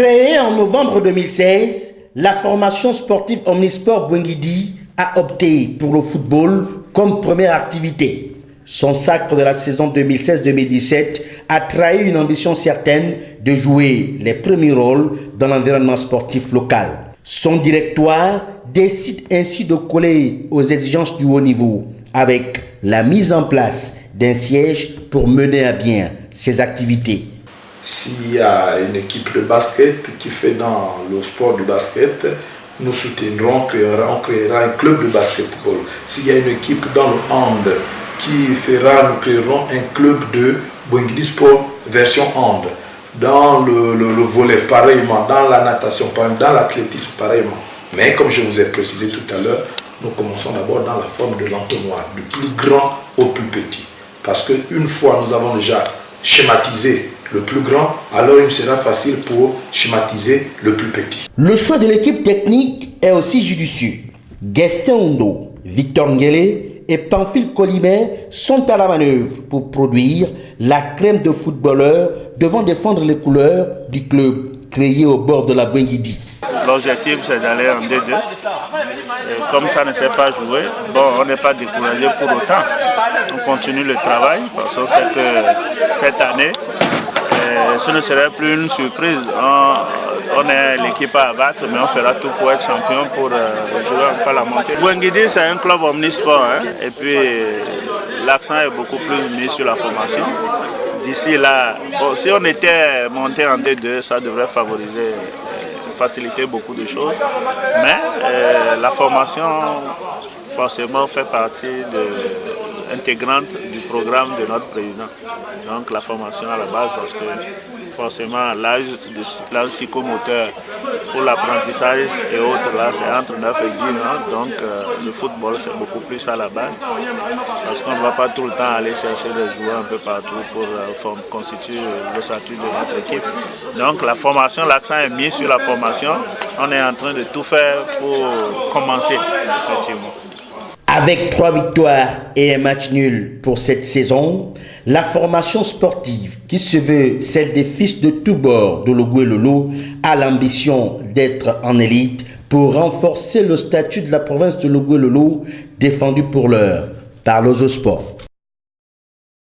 Créée en novembre 2016, la formation sportive Omnisport Bwengidi a opté pour le football comme première activité. Son sacre de la saison 2016-2017 a trahi une ambition certaine de jouer les premiers rôles dans l'environnement sportif local. Son directoire décide ainsi de coller aux exigences du haut niveau avec la mise en place d'un siège pour mener à bien ses activités. S'il y a une équipe de basket qui fait dans le sport du basket, nous soutiendrons, on créera un club de basketball. S'il y a une équipe dans le hand qui fera, nous créerons un club de Bwengidi Sport version hand. Dans le volley, pareillement, dans la natation, pareillement, dans l'athlétisme, pareillement. Mais comme je vous ai précisé tout à l'heure, nous commençons d'abord dans la forme de l'entonnoir, du plus grand au plus petit. Parce qu'une fois nous avons déjà schématisé le plus grand, alors il sera facile pour schématiser le plus petit. Le choix de l'équipe technique est aussi judicieux. Gaston Ondo, Victor Ngele et Pamphile Colimet sont à la manœuvre pour produire la crème de footballeurs devant défendre les couleurs du club créé au bord de la Bwengidi. L'objectif, c'est d'aller en D2. Et comme ça ne s'est pas joué, bon, on n'est pas découragé pour autant. On continue le travail parce que cette année, ce ne serait plus une surprise. On est l'équipe à abattre, mais on fera tout pour être champion pour jouer encore la montée. Bwengidi, c'est un club omnisport, et puis l'accent est beaucoup plus mis sur la formation. D'ici là, bon, si on était monté en D2, ça devrait favoriser, faciliter beaucoup de choses. Mais la formation, forcément, fait partie intégrante du programme de notre président. Donc la formation à la base, parce que forcément l'âge psychomoteur pour l'apprentissage et autres, là c'est entre 9 et 10 ans. Donc le football c'est beaucoup plus à la base. Parce qu'on ne va pas tout le temps aller chercher des joueurs un peu partout pour constituer le statut de notre équipe. Donc la formation, l'accent est mis sur la formation. On est en train de tout faire pour commencer, effectivement. Avec 3 victoires et un match nul pour cette saison, la formation sportive, qui se veut celle des fils de tous bords de Logoué-Lolo, a l'ambition d'être en élite pour renforcer le statut de la province de Logoué-Lolo, défendu pour l'heure par l'Ozosport.